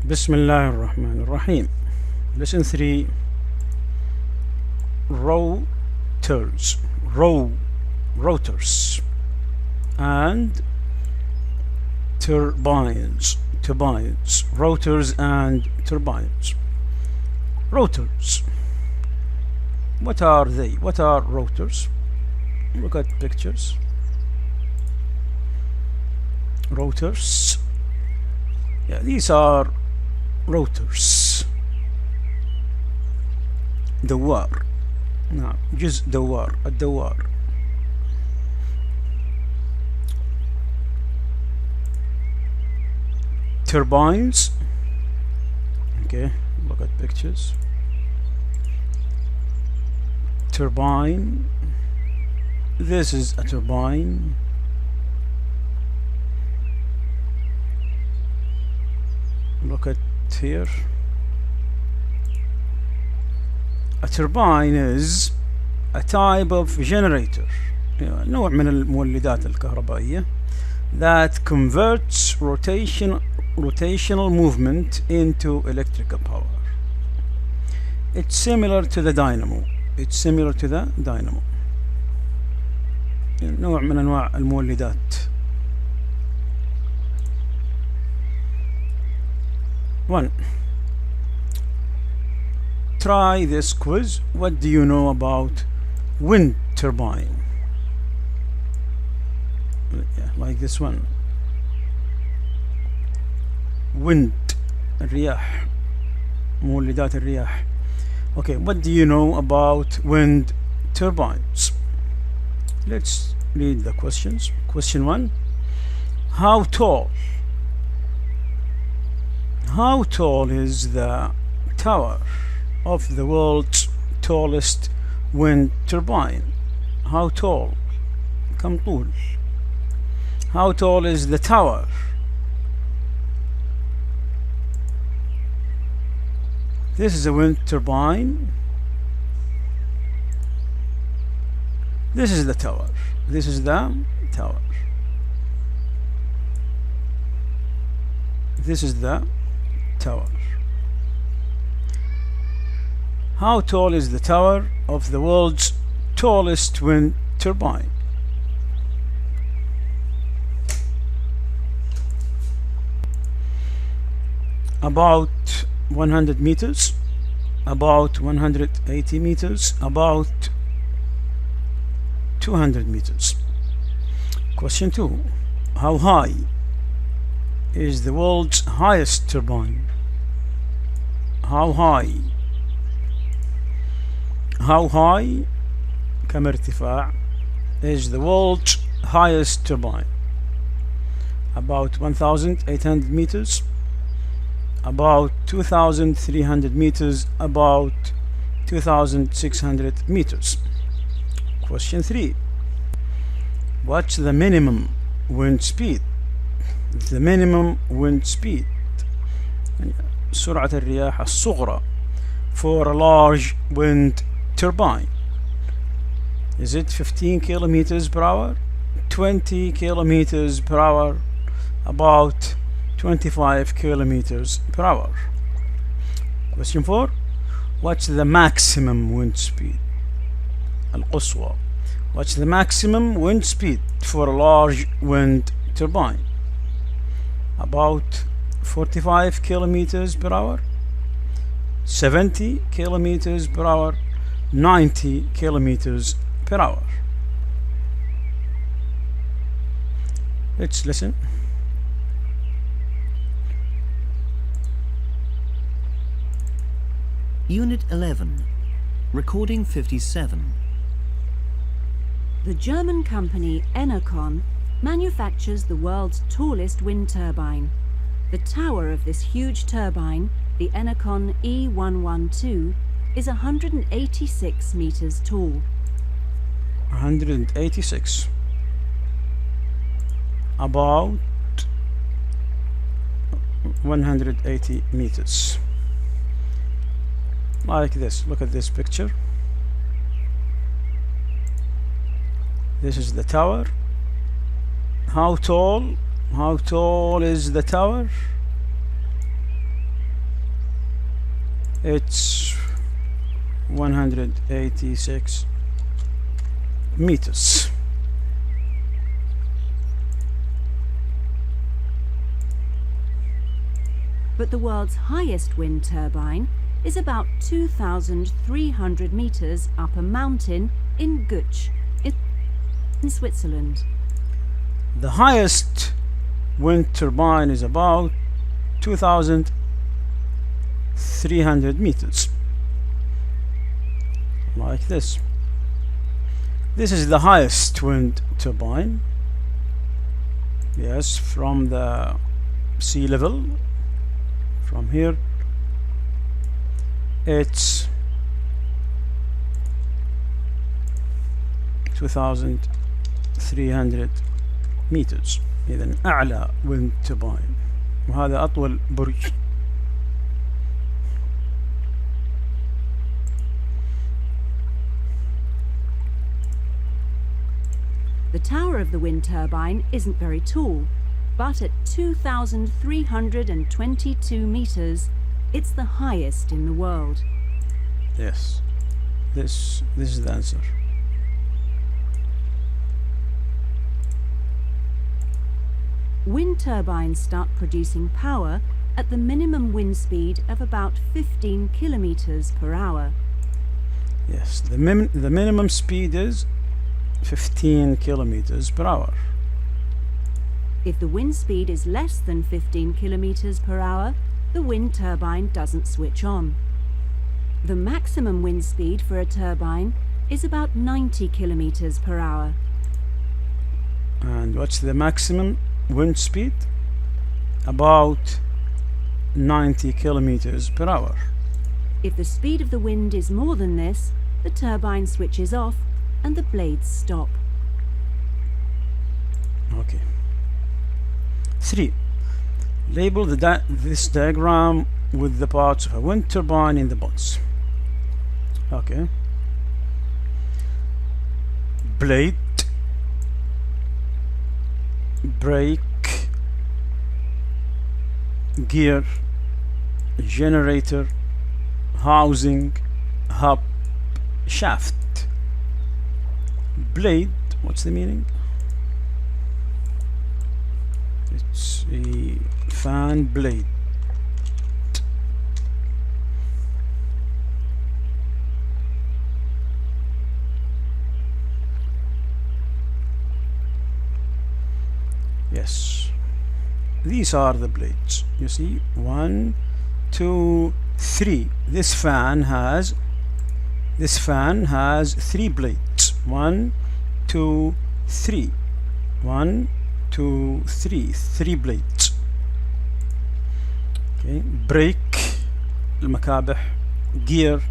بسم الله الرحمن الرحيم. Lesson 3. Rotors and turbines. Rotors and turbines. Rotors, what are they? What are rotors? Look at pictures. Rotors, yeah, these are rotors. دوار، نعم، جزء دوار، الدوار. Turbines, okay, look at pictures. Turbine, this is a turbine. Look at here. A turbine is a type of generator, نوع من المولدات الكهربائية that converts rotational movement into electrical power. It's similar to the dynamo. نوع من أنواع المولدات. 1. Try this quiz. What do you know about wind turbine? Yeah, like this one. Wind, الرياح، مولدات الرياح. Okay, what do you know about wind turbines? Let's read the questions. Question 1. How tall is the tower of the world's tallest wind turbine? How tall? كم طول? How tall is the tower? This is a wind turbine. This is the tower. This is the tower. This is the tower. How tall is the tower of the world's tallest wind turbine? About 100 meters, about 180 meters, about 200 meters. Question 2. How high is the world's highest turbine? How high كم ارتفاع is the world's highest turbine? About 1,800 meters, about 2,300 meters, about 2,600 meters. Question 3. What's the minimum wind speed? The minimum wind speed, سرعة الرياح الصغرى for a large wind turbine. Is it 15 kilometers per hour, 20 kilometers per hour, about 25 kilometers per hour? Question 4. What's the maximum wind speed? القصوى. What's the maximum wind speed for a large wind turbine? About 45 kilometers per hour, 70 kilometers per hour, 90 kilometers per hour. Let's listen. Unit 11, Recording 57. The German company Enercon manufactures the world's tallest wind turbine. The tower of this huge turbine, the Enercon E112, is 186 meters tall. 186. About 180 meters. Like this. Look at this picture. This is the tower. How tall is the tower? It's 186 meters. But the world's highest wind turbine is about 2,300 meters up a mountain in Guch, in Switzerland. The highest wind turbine is about 2,300 meters. Like this. This is the highest wind turbine. Yes, from the sea level. From here, it's 2,300 meters. إذن أعلى wind turbine. وهذا أطول برج. The tower of the wind turbine isn't very tall, but at 2,322 meters, it's the highest in the world. Yes, this is the answer. Wind turbines start producing power at the minimum wind speed of about 15 kilometers per hour. Yes, the minimum speed is 15 kilometers per hour. If the wind speed is less than 15 kilometers per hour, the wind turbine doesn't switch on. The maximum wind speed for a turbine is about 90 kilometers per hour. And what's the maximum wind speed? About 90 kilometers per hour. If the speed of the wind is more than this, the turbine switches off and the blades stop. Okay. 3. Label this diagram with the parts of a wind turbine in the box. Okay. Blade, brake, gear, generator, housing, hub, shaft. Blade, what's the meaning? It's a fan blade. Yes, these are the blades. You see, 1, 2, 3. This fan has 3 blades. 1, 2, 3. 1, 2, 3. 3 blades. Okay. Brake المكابح. Gear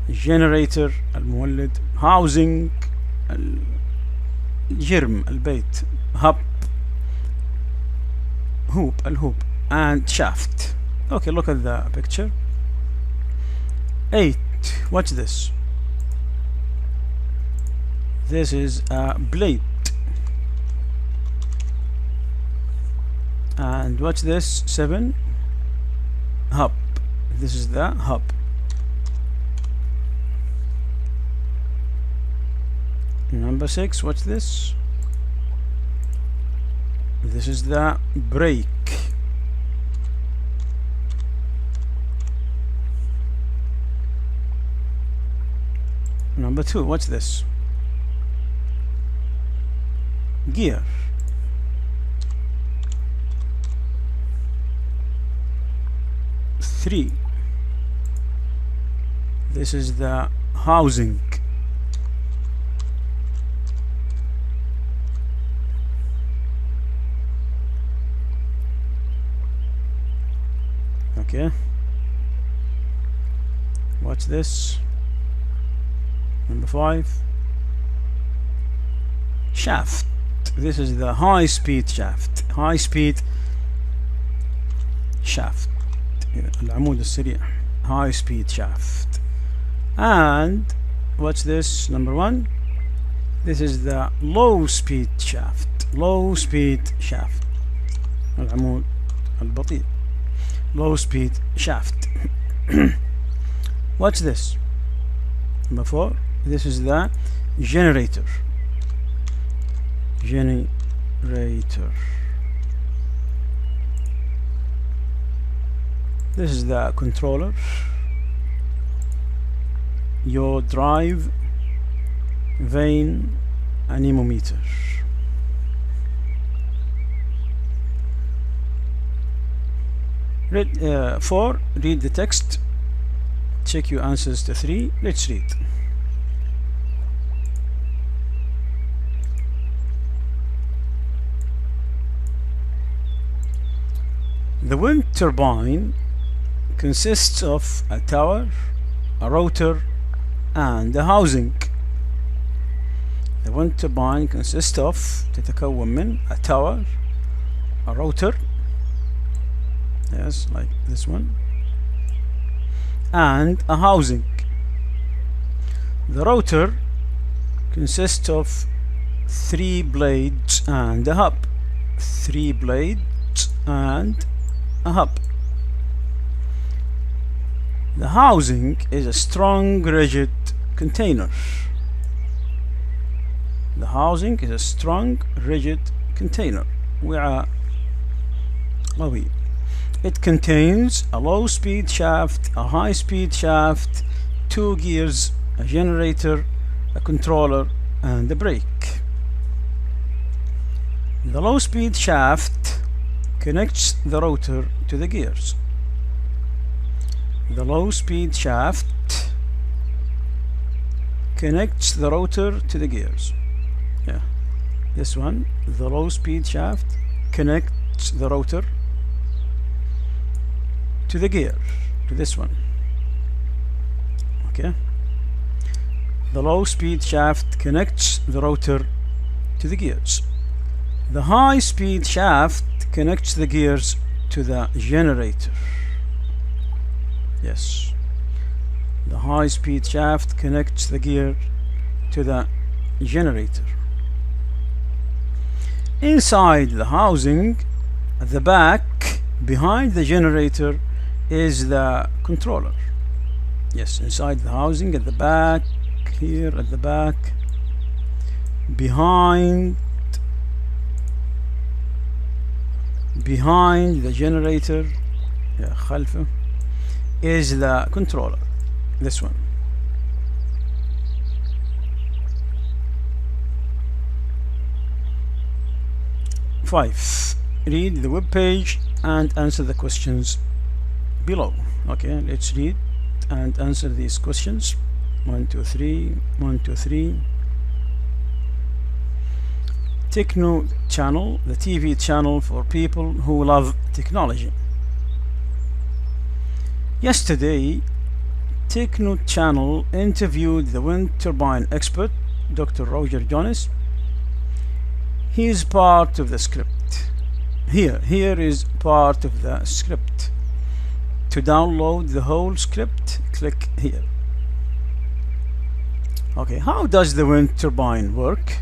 generator المولد. Housing الجرم البيت. Hub الهوب and shaft. Okay, look at the picture. 8. What's this? This is a blade. And what's this? 7. Hub. This is the hub. Number 6. What's this? This is the brake. Number 2. What's this? Gear. 3. This is the housing. Okay. What's this? Number 5. Shaft. This is the high speed shaft. High speed shaft. العمود السريع. High speed shaft. And what's this? Number 1. This is the low speed shaft. Low speed shaft. العمود البطيء. Low speed shaft. What's this? Number 4. This is the generator. Generator. This is the controller. Your drive, vane, anemometer. Read 4. Read the text. Check your answers to 3. Let's read. The wind turbine consists of a tower, a rotor, and a housing. The wind turbine consists of تتكون من a tower, a rotor, yes, like this one, and a housing. The rotor consists of 3 blades and a hub. 3 blades and a hub. The housing is a strong, rigid container. The housing is a strong, rigid container. وعاء قوي. It contains a low-speed shaft, a high-speed shaft, 2 gears, a generator, a controller, and a brake. The low-speed shaft connects the rotor to the gears. The low-speed shaft connects the rotor to the gears. Yeah, this one. The low-speed shaft connects the rotor to the gear, to this one. Okay. The low-speed shaft connects the rotor to the gears. The high-speed shaft connects the gears to the generator. Yes. The high-speed shaft connects the gear to the generator. Inside the housing, at the back, behind the generator, is the controller. Yes, inside the housing, at the back, here at the back, behind the generator, yeah, خلفه, is the controller. This one. Five. Read the web page and answer the questions below. Okay, let's read and answer these questions. 1, 2, 3. 1, 2, 3. Techno channel, the TV channel for people who love technology. Yesterday, Techno channel interviewed the wind turbine expert, Dr. Roger Jonas. He is part of the script. Here is part of the script. To download the whole script, click here. Okay, how does the wind turbine work?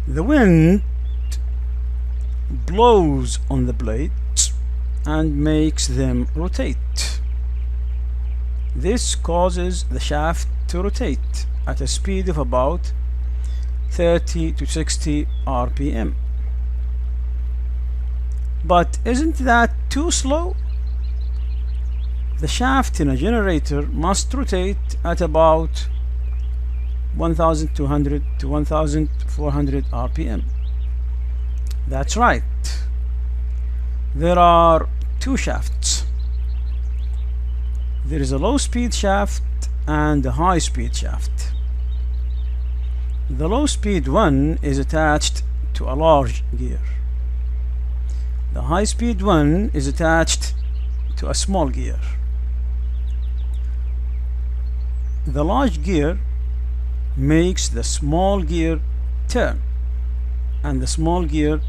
The wind blows on the blades and makes them rotate. This causes the shaft to rotate at a speed of about 30 to 60 RPM. But isn't that too slow? The shaft in a generator must rotate at about 1200 to 1400 RPM. That's right. There are 2 shafts. There is a low-speed shaft and a high-speed shaft. The low-speed one is attached to a large gear. The high-speed one is attached to a small gear. The large gear makes the small gear turn, and the small gear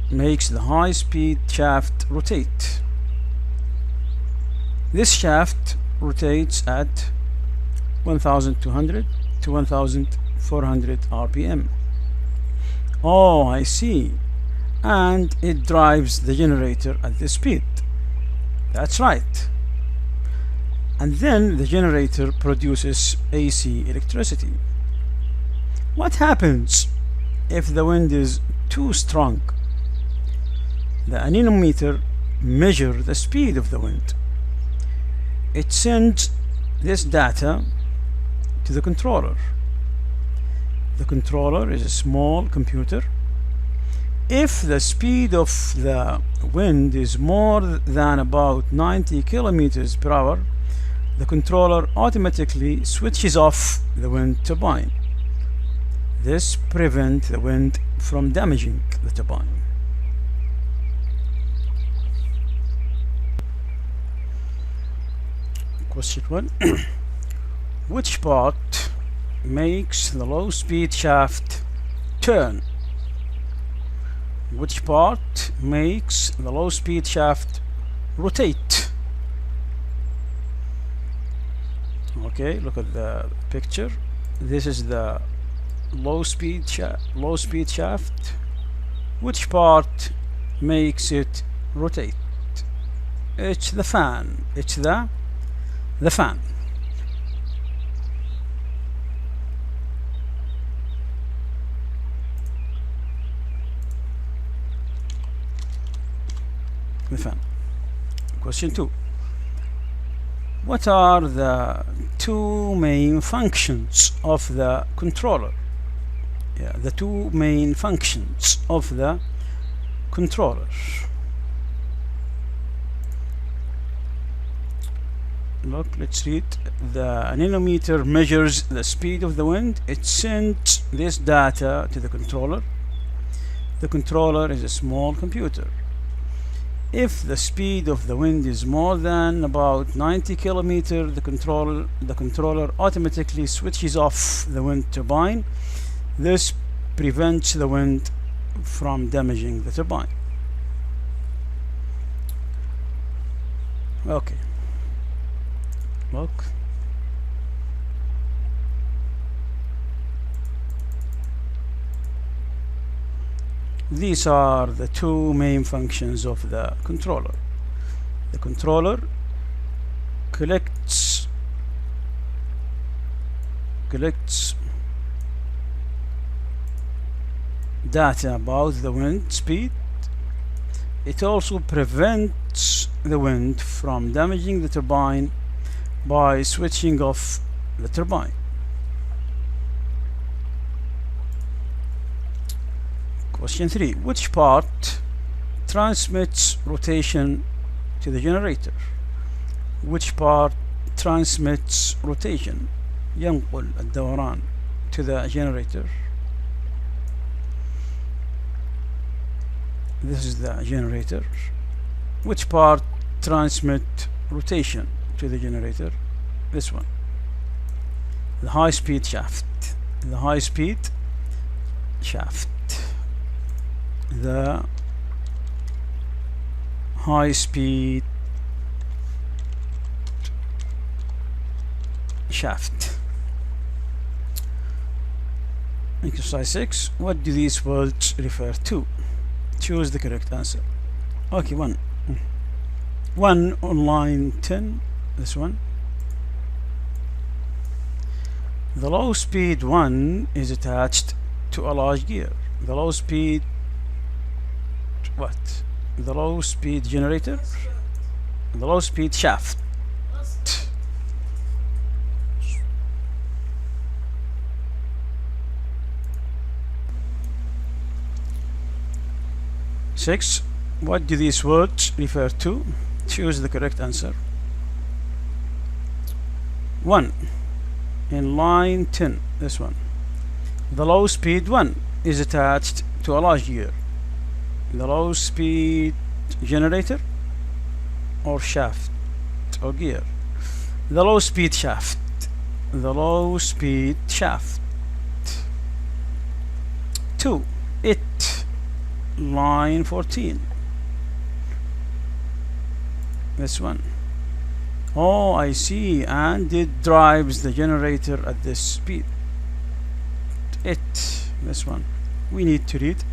makes the high-speed shaft rotate. This shaft rotates at 1200 to 1400 RPM. Oh, I see. And it drives the generator at this speed. That's right. and then the generator produces AC electricity. What happens if the wind is too strong? The anemometer measures the speed of the wind. It sends this data to the controller. The controller is a small computer. If the speed of the wind is more than about 90 kilometers per hour, the controller automatically switches off the wind turbine. This prevents the wind from damaging the turbine. Question 1. Which part makes the low-speed shaft turn? Which part makes the low-speed shaft rotate? Okay, look at the picture. This is the low-speed shaft. Which part makes it rotate? It's the fan. It's the fan. The fan. Question 2. What are the two main functions of the controller? Yeah, the two main functions of the controller. Look, let's read. The anemometer measures the speed of the wind. It sends this data to the controller. The controller is a small computer. If the speed of the wind is more than about 90 kilometers, the controller automatically switches off the wind turbine. This prevents the wind from damaging the turbine. Okay. Look. These are the two main functions of the controller. The controller collects data about the wind speed. It also prevents the wind from damaging the turbine by switching off the turbine. Question 3. Which part transmits rotation to the generator? Which part transmits rotation ينقل الدوران to the generator? This is the generator. Which part transmit rotation to the generator? This one. The high-speed shaft. The high-speed shaft. The high-speed shaft. Exercise 6. What do these words refer to? Choose the correct answer. Okay, one on line 10. This one. The low speed one is attached to a large gear. The low speed what? The low speed generator? The low speed shaft. Six. What do these words refer to? Choose the correct answer. 1. In line 10, this one. The low speed one is attached to a large gear. The low speed generator or shaft or gear. The low speed shaft. The low speed shaft. 2. It. Line 14. This one. Oh, I see. And it drives the generator at this speed. It. This one. We need to read.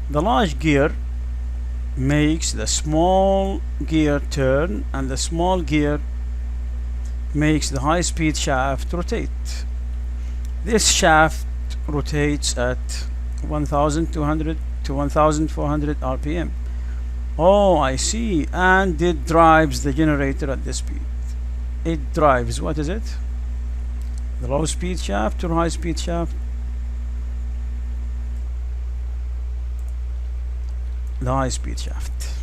The large gear makes the small gear turn, and the small gear makes the high speed shaft rotate. This shaft rotates at 1200 to 1400 RPM. Oh, I see. And it drives the generator at this speed. It drives, what is it? The low speed shaft or high speed shaft? The high speed shaft.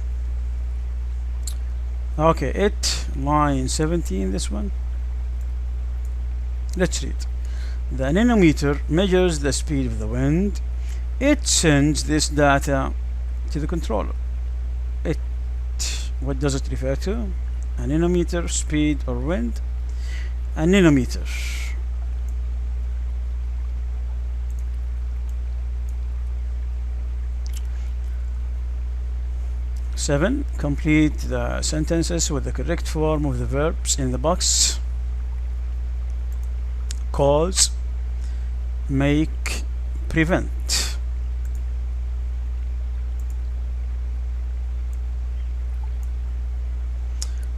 Okay, it, line 17, this one. Let's read. The anemometer measures the speed of the wind. It sends this data to the controller. It, what does it refer to? Anemometer, speed or wind? Anemometer. Seven, complete the sentences with the correct form of the verbs in the box. Cause, make, prevent.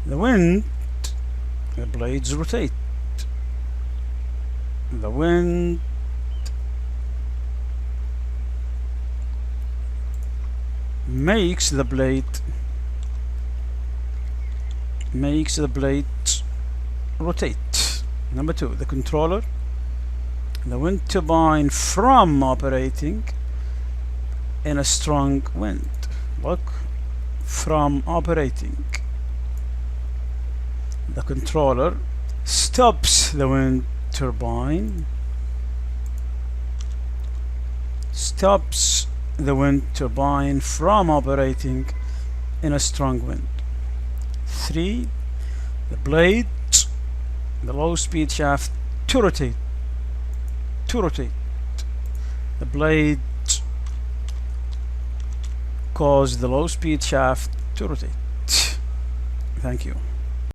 The wind, the blades rotate. The wind makes the blade rotate. Number two, the controller, the wind turbine from operating in a strong wind. Look, from operating. The controller stops the wind turbine, stops the wind turbine from operating in a strong wind. 3. The blade, the low speed shaft to rotate. The blade cause the low speed shaft to rotate. Thank you.